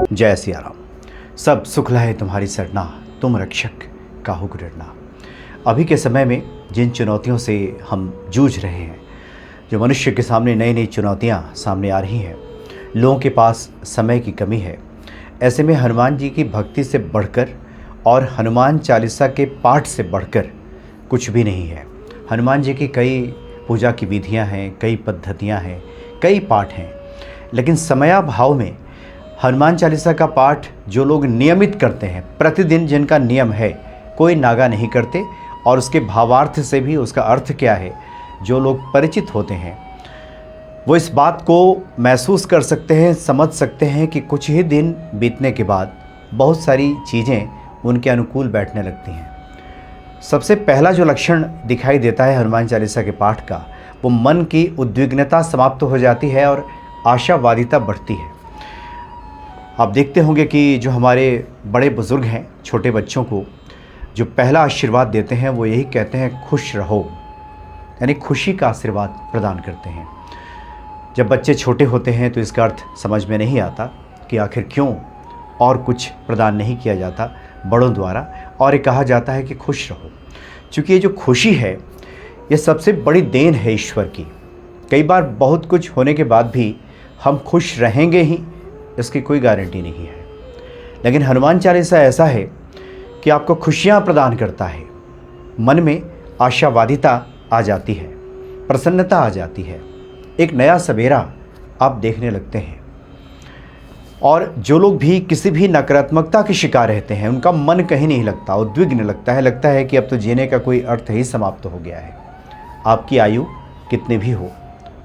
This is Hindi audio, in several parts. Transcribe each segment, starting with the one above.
जय सिया राम। सब सुख लहे तुम्हारी सरना, तुम रक्षक काहू को डरना। अभी के समय में जिन चुनौतियों से हम जूझ रहे हैं, जो मनुष्य के सामने नई नई चुनौतियां सामने आ रही हैं, लोगों के पास समय की कमी है। ऐसे में हनुमान जी की भक्ति से बढ़कर और हनुमान चालीसा के पाठ से बढ़कर कुछ भी नहीं है। हनुमान जी की कई पूजा की विधियां हैं, कई पद्धतियां हैं, कई पाठ हैं, लेकिन समयाभाव में हनुमान चालीसा का पाठ जो लोग नियमित करते हैं, प्रतिदिन जिनका नियम है, कोई नागा नहीं करते और उसके भावार्थ से भी उसका अर्थ क्या है जो लोग परिचित होते हैं, वो इस बात को महसूस कर सकते हैं, समझ सकते हैं कि कुछ ही दिन बीतने के बाद बहुत सारी चीज़ें उनके अनुकूल बैठने लगती हैं। सबसे पहला जो लक्षण दिखाई देता है हनुमान चालीसा के पाठ का, वो मन की उद्विग्नता समाप्त हो जाती है और आशावादिता बढ़ती है। आप देखते होंगे कि जो हमारे बड़े बुज़ुर्ग हैं, छोटे बच्चों को जो पहला आशीर्वाद देते हैं वो यही कहते हैं, खुश रहो, यानी खुशी का आशीर्वाद प्रदान करते हैं। जब बच्चे छोटे होते हैं तो इसका अर्थ समझ में नहीं आता कि आखिर क्यों और कुछ प्रदान नहीं किया जाता बड़ों द्वारा, और ये कहा जाता है कि खुश रहो। क्योंकि ये जो खुशी है, ये सबसे बड़ी देन है ईश्वर की। कई बार बहुत कुछ होने के बाद भी हम खुश रहेंगे ही, इसकी कोई गारंटी नहीं है। लेकिन हनुमान चालीसा ऐसा है कि आपको खुशियाँ प्रदान करता है, मन में आशावादिता आ जाती है, प्रसन्नता आ जाती है, एक नया सवेरा आप देखने लगते हैं। और जो लोग भी किसी भी नकारात्मकता के शिकार रहते हैं, उनका मन कहीं नहीं लगता, उद्विग्न लगता है कि अब तो जीने का कोई अर्थ ही समाप्त हो गया है। आपकी आयु कितनी भी हो,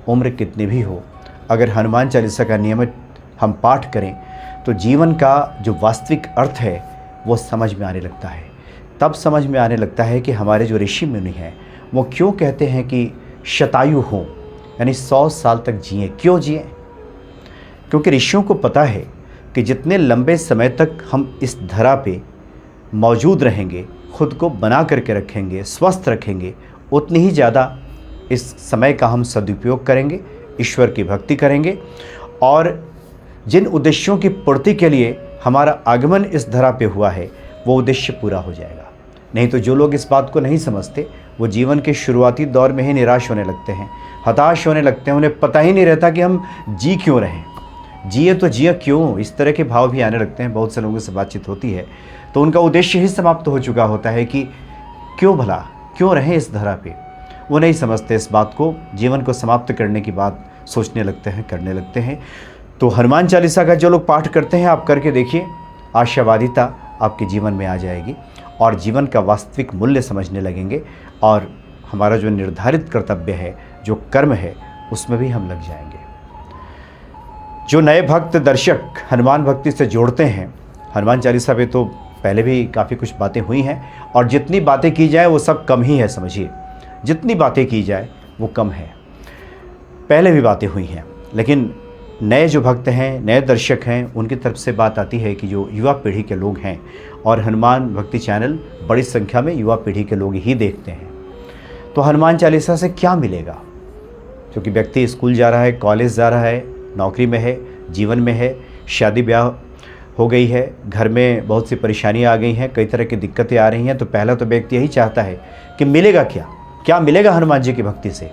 उम्र कितनी भी हो, अगर हनुमान चालीसा का नियमित हम पाठ करें तो जीवन का जो वास्तविक अर्थ है वो समझ में आने लगता है। तब समझ में आने लगता है कि हमारे जो ऋषि मुनि हैं वो क्यों कहते हैं कि शतायु हों, यानी 100 साल तक जिए। क्यों जिए? क्योंकि ऋषियों को पता है कि जितने लंबे समय तक हम इस धरा पे मौजूद रहेंगे, खुद को बना करके रखेंगे, स्वस्थ रखेंगे, उतनी ही ज़्यादा इस समय का हम सदुपयोग करेंगे, ईश्वर की भक्ति करेंगे और जिन उद्देश्यों की पूर्ति के लिए हमारा आगमन इस धरा पे हुआ है वो उद्देश्य पूरा हो जाएगा। नहीं तो जो लोग इस बात को नहीं समझते, वो जीवन के शुरुआती दौर में ही निराश होने लगते हैं, हताश होने लगते हैं। उन्हें पता ही नहीं रहता कि हम जी क्यों रहें, जिए तो जिए क्यों, इस तरह के भाव भी आने लगते हैं। बहुत से लोगों से बातचीत होती है तो उनका उद्देश्य ही समाप्त हो चुका होता है कि क्यों भला, क्यों रहें इस धरा पे। वो नहीं समझते इस बात को, जीवन को समाप्त करने की बात सोचने लगते हैं, करने लगते हैं। तो हनुमान चालीसा का जो लोग पाठ करते हैं, आप करके देखिए, आशावादिता आपके जीवन में आ जाएगी और जीवन का वास्तविक मूल्य समझने लगेंगे और हमारा जो निर्धारित कर्तव्य है, जो कर्म है, उसमें भी हम लग जाएंगे। जो नए भक्त दर्शक हनुमान भक्ति से जोड़ते हैं, हनुमान चालीसा पे तो पहले भी काफ़ी कुछ बातें हुई हैं और जितनी बातें की जाए वो सब कम ही है। समझिए, जितनी बातें की जाए वो कम है। पहले भी बातें हुई हैं, लेकिन नए जो भक्त हैं, नए दर्शक हैं, उनकी तरफ से बात आती है कि जो युवा पीढ़ी के लोग हैं, और हनुमान भक्ति चैनल बड़ी संख्या में युवा पीढ़ी के लोग ही देखते हैं, तो हनुमान चालीसा से क्या मिलेगा? क्योंकि व्यक्ति स्कूल जा रहा है, कॉलेज जा रहा है, नौकरी में है, जीवन में है, शादी ब्याह हो गई है, घर में बहुत सी परेशानियाँ आ गई हैं, कई तरह की दिक्कतें आ रही हैं। तो पहला तो व्यक्ति यही चाहता है कि मिलेगा क्या, क्या मिलेगा हनुमान जी की भक्ति से,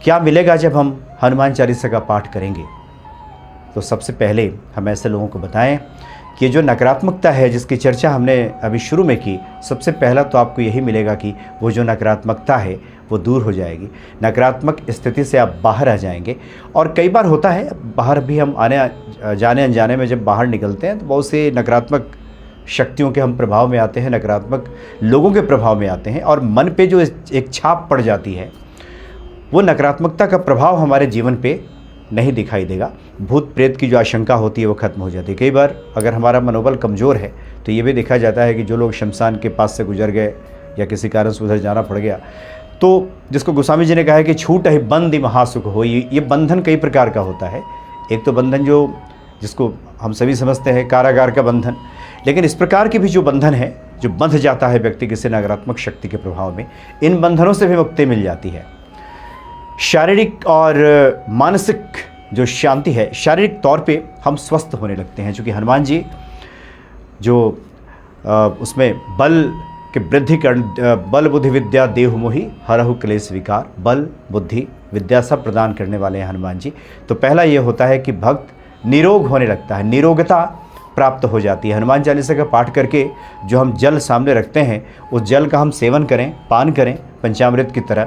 क्या मिलेगा जब हम हनुमान चालीसा का पाठ करेंगे। तो सबसे पहले हम ऐसे लोगों को बताएं कि जो नकारात्मकता है जिसकी चर्चा हमने अभी शुरू में की, सबसे पहला तो आपको यही मिलेगा कि वो जो नकारात्मकता है वो दूर हो जाएगी। नकारात्मक स्थिति से आप बाहर आ जाएंगे। और कई बार होता है, बाहर भी हम जाने अनजाने में जब बाहर निकलते हैं तो बहुत से नकारात्मक शक्तियों के हम प्रभाव में आते हैं, नकारात्मक लोगों के प्रभाव में आते हैं और मन पे जो एक छाप पड़ जाती है, वो नकारात्मकता का प्रभाव हमारे जीवन पे नहीं दिखाई देगा। भूत प्रेत की जो आशंका होती है वो खत्म हो जाती है। कई बार अगर हमारा मनोबल कमज़ोर है तो ये भी देखा जाता है कि जो लोग शमशान के पास से गुजर गए या किसी कारण से उधर जाना पड़ गया, तो जिसको गोस्वामी जी ने कहा है कि छूट है बंद महासुख हो, ये बंधन कई प्रकार का होता है। एक तो बंधन जिसको हम सभी समझते हैं, कारागार का बंधन, लेकिन इस प्रकार के भी जो बंधन है, जो बंध जाता है व्यक्ति किसी नकारात्मक शक्ति के प्रभाव में, इन बंधनों से भी मुक्ति मिल जाती है। शारीरिक और मानसिक जो शांति है, शारीरिक तौर पे हम स्वस्थ होने लगते हैं। चूँकि हनुमान जी जो उसमें बल के वृद्धि कर बल बुद्धि विद्या देहु मोहि हरहु क्लेश विकार, बल बुद्धि विद्या सब प्रदान करने वाले हैं हनुमान जी। तो पहला ये होता है कि भक्त निरोग होने लगता है, निरोगता प्राप्त हो जाती है। हनुमान चालीसा का पाठ करके जो हम जल सामने रखते हैं उस जल का हम सेवन करें, पान करें पंचामृत की तरह,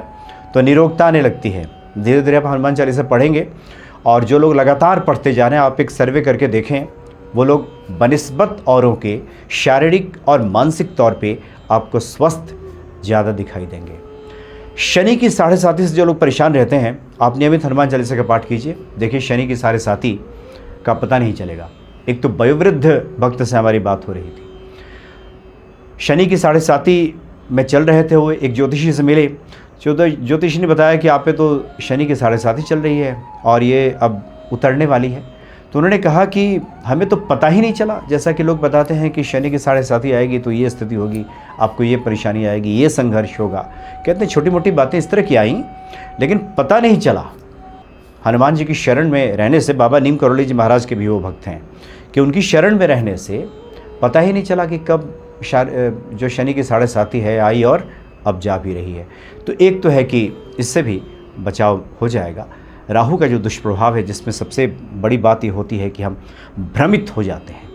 तो निरोगता आने लगती है। धीरे धीरे आप हनुमान चालीसा पढ़ेंगे और जो लोग लगातार पढ़ते जा रहे हैं, आप एक सर्वे करके देखें, वो लोग बनिस्बत औरों के शारीरिक और मानसिक तौर पे आपको स्वस्थ ज़्यादा दिखाई देंगे। शनि की 7.5 से जो लोग परेशान रहते हैं, आप नियमित हनुमान चालीसा का पाठ कीजिए। देखिए शनि की 7.5 का पता नहीं चलेगा। एक तो वयोवृद्ध भक्त से हमारी बात हो रही थी, शनि की 7.5 में चल रहे थे, वो एक ज्योतिषी से मिले। ज्योतिषी ने बताया कि आप पे तो शनि की 7.5 चल रही है और ये अब उतरने वाली है। तो उन्होंने कहा कि हमें तो पता ही नहीं चला, जैसा कि लोग बताते हैं कि शनि की 7.5 आएगी तो ये स्थिति होगी, आपको ये परेशानी आएगी, ये संघर्ष होगा। कहते हैं छोटी मोटी बातें इस तरह की आई, लेकिन पता नहीं चला। हनुमान जी की शरण में रहने से, बाबा नीम करोली जी महाराज के भी वो भक्त हैं कि उनकी शरण में रहने से पता ही नहीं चला कि कब जो शनि की 7.5 है आई और अब जा भी रही है। तो एक तो है कि इससे भी बचाव हो जाएगा। राहु का जो दुष्प्रभाव है, जिसमें सबसे बड़ी बात ये होती है कि हम भ्रमित हो जाते हैं।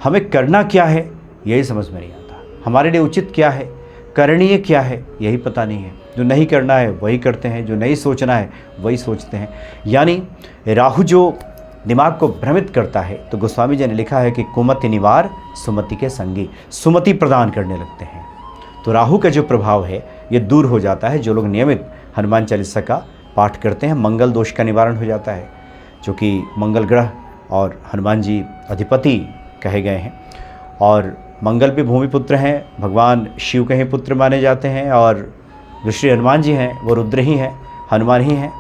हमें करना क्या है यही समझ में नहीं आता, हमारे लिए उचित क्या है, करणीय क्या है यही पता नहीं है। जो नहीं करना है वही करते हैं, जो नहीं सोचना है वही सोचते हैं। यानी राहु जो दिमाग को भ्रमित करता है, तो गोस्वामी जी ने लिखा है कि कुमति निवार सुमति के संगी, सुमति प्रदान करने लगते हैं। तो राहु का जो प्रभाव है ये दूर हो जाता है। जो लोग नियमित हनुमान चालीसा का पाठ करते हैं, मंगल दोष का निवारण हो जाता है, जो कि मंगल ग्रह और हनुमान जी अधिपति कहे गए हैं। और मंगल भी भूमिपुत्र हैं, भगवान शिव के ही पुत्र माने जाते हैं, और जो श्री हनुमान जी हैं वो रुद्र ही हैं, हनुमान ही हैं।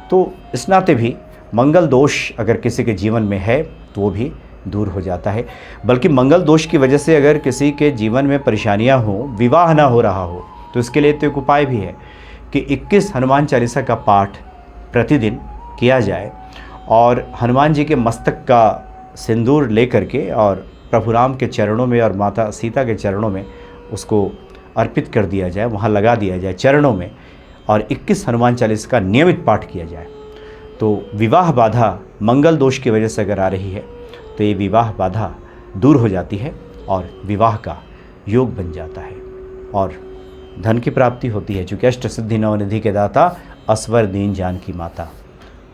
तो इस नाते भी मंगल दोष अगर किसी के जीवन में है तो वो भी दूर हो जाता है। बल्कि मंगल दोष की वजह से अगर किसी के जीवन में परेशानियां हो, विवाह ना हो रहा हो, तो इसके लिए तो एक उपाय भी है कि 21 हनुमान चालीसा का पाठ प्रतिदिन किया जाए और हनुमान जी के मस्तक का सिंदूर ले करके और प्रभु राम के चरणों में और माता सीता के चरणों में उसको अर्पित कर दिया जाए, वहाँ लगा दिया जाए चरणों में, और 21 हनुमान चालीसा का नियमित पाठ किया जाए। तो विवाह बाधा मंगल दोष की वजह से अगर आ रही है तो ये विवाह बाधा दूर हो जाती है और विवाह का योग बन जाता है और धन की प्राप्ति होती है। चूँकि अष्ट सिद्धि नवनिधि के दाता असवर दीन जान की माता,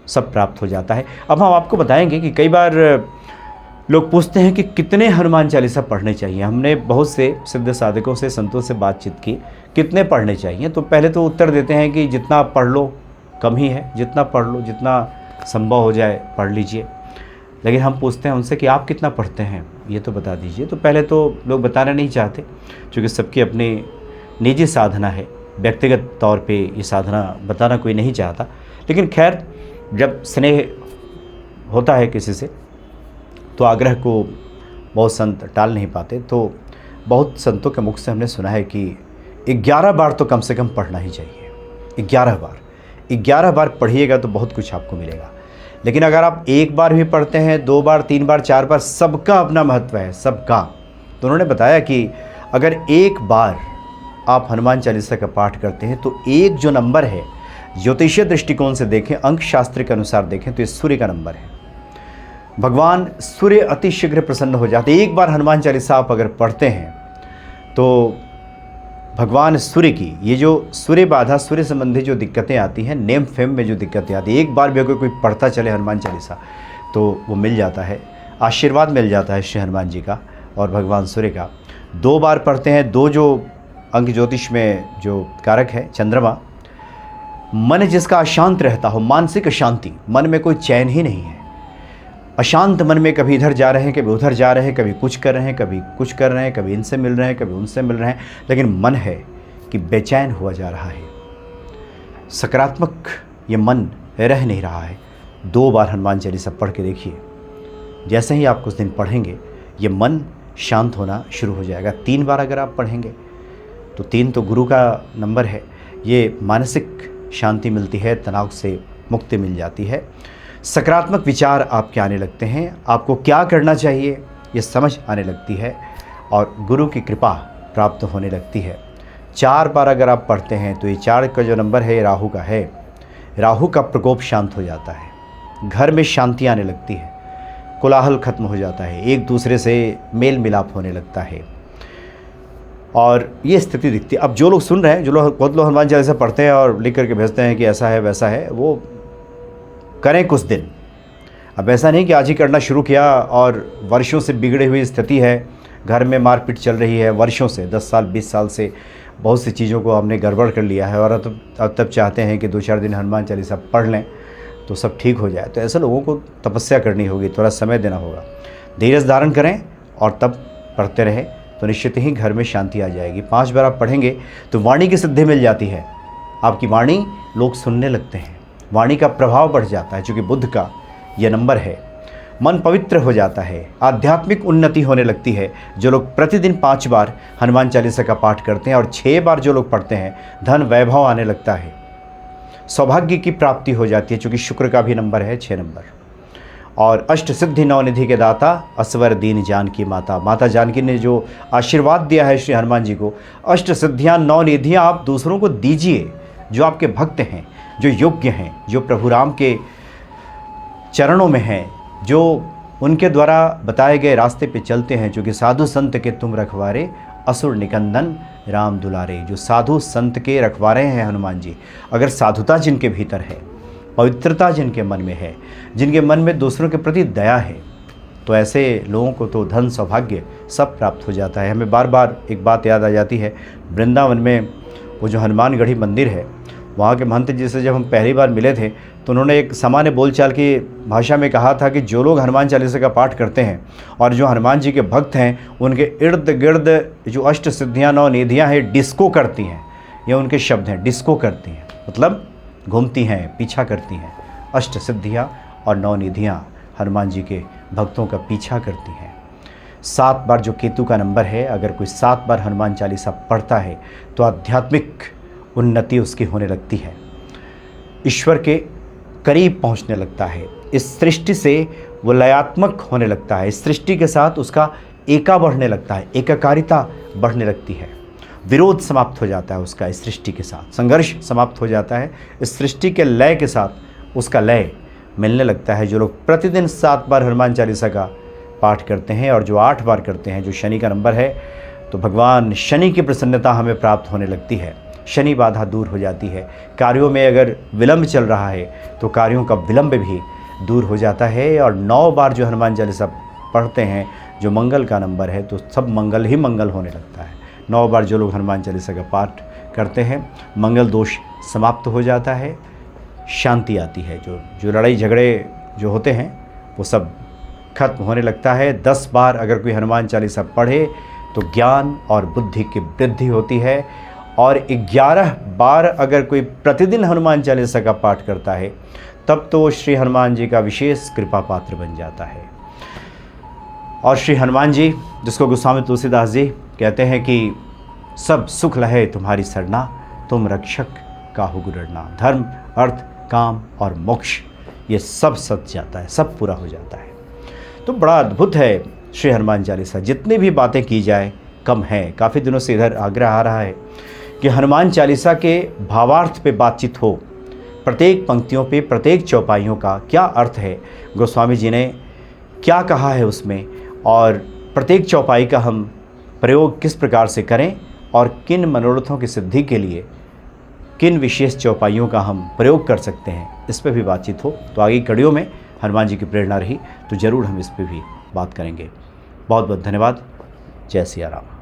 सब प्राप्त हो जाता है। अब हम आपको बताएंगे कि कई बार लोग पूछते हैं कि कितने हनुमान चालीसा पढ़ने चाहिए। हमने बहुत से सिद्ध साधकों से, संतों से बातचीत की, कितने पढ़ने चाहिए। तो पहले तो उत्तर देते हैं कि जितना आप पढ़ लो कम ही है, जितना पढ़ लो, जितना संभव हो जाए पढ़ लीजिए। लेकिन हम पूछते हैं उनसे कि आप कितना पढ़ते हैं ये तो बता दीजिए। तो पहले तो लोग बताना नहीं चाहते, क्योंकि सबकी अपनी निजी साधना है, व्यक्तिगत तौर पे ये साधना बताना कोई नहीं चाहता। लेकिन खैर, जब स्नेह होता है किसी से तो आग्रह को बहुत संत टाल नहीं पाते। तो बहुत संतों के मुख से हमने सुना है कि 11 बार तो कम से कम पढ़ना ही चाहिए। 11 बार पढ़िएगा तो बहुत कुछ आपको मिलेगा। लेकिन अगर आप एक बार भी पढ़ते हैं, 2 बार, 3 बार, 4 बार, सबका अपना महत्व है, सबका। तो उन्होंने बताया कि अगर एक बार आप हनुमान चालीसा का पाठ करते हैं तो एक जो नंबर है, ज्योतिषीय दृष्टिकोण से देखें, अंक शास्त्र के अनुसार देखें तो ये सूर्य का नंबर है। भगवान सूर्य अति शीघ्र प्रसन्न हो जाते। एक बार हनुमान चालीसा आप अगर पढ़ते हैं तो भगवान सूर्य की ये जो सूर्य बाधा, सूर्य संबंधी जो दिक्कतें आती हैं, नेम फेम में जो दिक्कतें आती हैं, एक बार भी अगर कोई पढ़ता चले हनुमान चालीसा तो वो मिल जाता है, आशीर्वाद मिल जाता है श्री हनुमान जी का और भगवान सूर्य का। 2 बार पढ़ते हैं, 2 जो अंक ज्योतिष में जो कारक है, चंद्रमा, मन जिसका अशांत रहता हो, मानसिक अशांति, मन में कोई चैन ही नहीं है, अशांत मन में कभी इधर जा रहे हैं, कभी उधर जा रहे हैं, कभी कुछ कर रहे हैं, कभी कुछ कर रहे हैं, कभी इनसे मिल रहे हैं, कभी उनसे मिल रहे हैं, लेकिन मन है कि बेचैन हुआ जा रहा है, सकारात्मक ये मन रह नहीं रहा है। 2 बार हनुमान चालीसा पढ़ के देखिए, जैसे ही आप कुछ दिन पढ़ेंगे ये मन शांत होना शुरू हो जाएगा। 3 बार अगर आप पढ़ेंगे तो 3 तो गुरु का नंबर है, ये मानसिक शांति मिलती है, तनाव से मुक्ति मिल जाती है। सकारात्मक विचार आपके आने लगते हैं, आपको क्या करना चाहिए ये समझ आने लगती है और गुरु की कृपा प्राप्त होने लगती है। 4 बार अगर आप पढ़ते हैं तो ये 4 का जो नंबर है ये राहु का है। राहु का प्रकोप शांत हो जाता है, घर में शांति आने लगती है, कोलाहल खत्म हो जाता है, एक दूसरे से मेल मिलाप होने लगता है और ये स्थिति दिखती है। अब जो लोग सुन रहे हैं, बहुत लोग हनुमान चालीसा पढ़ते हैं और लिख करके भेजते हैं कि ऐसा है वैसा है, वो करें कुछ दिन। अब ऐसा नहीं कि आज ही करना शुरू किया और वर्षों से बिगड़ी हुई स्थिति है, घर में मारपीट चल रही है वर्षों से, 10 साल 20 साल से बहुत सी चीज़ों को हमने गड़बड़ कर लिया है और अब तब चाहते हैं कि 2-4 दिन हनुमान चालीसा पढ़ लें तो सब ठीक हो जाए। तो ऐसे लोगों को तपस्या करनी होगी, थोड़ा समय देना होगा, धीरज धारण करें और तब पढ़ते रहें तो निश्चित ही घर में शांति आ जाएगी। 5 बार आप पढ़ेंगे तो वाणी की सिद्धि मिल जाती है, आपकी वाणी लोग सुनने लगते हैं, वाणी का प्रभाव बढ़ जाता है, चूँकि बुध का यह नंबर है। मन पवित्र हो जाता है, आध्यात्मिक उन्नति होने लगती है। जो लोग प्रतिदिन 5 बार हनुमान चालीसा का पाठ करते हैं और 6 बार जो लोग पढ़ते हैं, धन वैभव आने लगता है, सौभाग्य की प्राप्ति हो जाती है, चूँकि शुक्र का भी नंबर है 6 नंबर। और अष्ट सिद्धि नवनिधि के दाता, असवर दीन जानकी माता, माता जानकी ने जो आशीर्वाद दिया है श्री हनुमान जी को, अष्ट सिद्धियाँ नवनिधियाँ आप दूसरों को दीजिए। जो आपके भक्त हैं, जो योग्य हैं, जो प्रभु राम के चरणों में हैं, जो उनके द्वारा बताए गए रास्ते पे चलते हैं, जो कि साधु संत के तुम रखवारे, असुर निकंदन राम दुलारे। जो साधु संत के रखवारे हैं हनुमान जी, अगर साधुता जिनके भीतर है, पवित्रता जिनके मन में है, जिनके मन में दूसरों के प्रति दया है, तो ऐसे लोगों को तो धन सौभाग्य सब प्राप्त हो जाता है। हमें बार बार एक बात याद आ जाती है, वृंदावन में वो जो हनुमानगढ़ी मंदिर है, वहाँ के महंत जी से जब हम पहली बार मिले थे तो उन्होंने एक सामान्य बोलचाल की भाषा में कहा था कि जो लोग हनुमान चालीसा का पाठ करते हैं और जो हनुमान जी के भक्त हैं, उनके इर्द गिर्द जो अष्ट सिद्धियाँ नवनिधियाँ हैं डिस्को करती हैं। ये उनके शब्द हैं, डिस्को करती हैं, मतलब घूमती हैं, पीछा करती हैं। अष्ट सिद्धियाँ और नवनिधियाँ हनुमान जी के भक्तों का पीछा करती हैं। 7 बार जो केतु का नंबर है, अगर कोई 7 बार हनुमान चालीसा पढ़ता है तो आध्यात्मिक उन्नति उसकी होने लगती है, ईश्वर के करीब पहुंचने लगता है, इस सृष्टि से वो लयात्मक होने लगता है, इस सृष्टि के साथ उसका एका बढ़ने लगता है, एकाकारिता बढ़ने लगती है, विरोध समाप्त हो जाता है उसका, इस सृष्टि के साथ संघर्ष समाप्त हो जाता है, इस सृष्टि के लय के साथ उसका लय मिलने लगता है। जो लोग प्रतिदिन 7 बार हनुमान चालीसा का पाठ करते हैं और जो 8 बार करते हैं, जो शनि का नंबर है, तो भगवान शनि की प्रसन्नता हमें प्राप्त होने लगती है, शनि बाधा दूर हो जाती है। कार्यों में अगर विलंब चल रहा है तो कार्यों का विलंब भी दूर हो जाता है। और 9 बार जो हनुमान चालीसा पढ़ते हैं, जो मंगल का नंबर है, तो सब मंगल ही मंगल होने लगता है। 9 बार जो लोग हनुमान चालीसा का पाठ करते हैं, मंगल दोष समाप्त हो जाता है, शांति आती है, जो लड़ाई झगड़े जो होते हैं वो सब खत्म होने लगता है। 10 बार अगर कोई हनुमान चालीसा पढ़े तो ज्ञान और बुद्धि की वृद्धि होती है। और 11 बार अगर कोई प्रतिदिन हनुमान चालीसा का पाठ करता है, तब तो श्री हनुमान जी का विशेष कृपा पात्र बन जाता है। और श्री हनुमान जी, जिसको गोस्वामी तुलसीदास जी कहते हैं कि सब सुख लहे तुम्हारी सरना, तुम रक्षक काहू गुररना। धर्म, अर्थ, काम और मोक्ष ये सब सत जाता है, सब पूरा हो जाता है। तो बड़ा अद्भुत है श्री हनुमान चालीसा। जितनी भी बातें की जाए कम है। काफ़ी दिनों से इधर आग्रह आ रहा है कि हनुमान चालीसा के भावार्थ पे बातचीत हो, प्रत्येक पंक्तियों पे, प्रत्येक चौपाइयों का क्या अर्थ है, गोस्वामी जी ने क्या कहा है उसमें, और प्रत्येक चौपाई का हम प्रयोग किस प्रकार से करें और किन मनोरथों की सिद्धि के लिए किन विशेष चौपाइयों का हम प्रयोग कर सकते हैं, इस पर भी बातचीत हो। तो आगे कड़ियों में हनुमान जी की प्रेरणा रही तो ज़रूर हम इस पर भी बात करेंगे। बहुत बहुत धन्यवाद। जय सिया राम।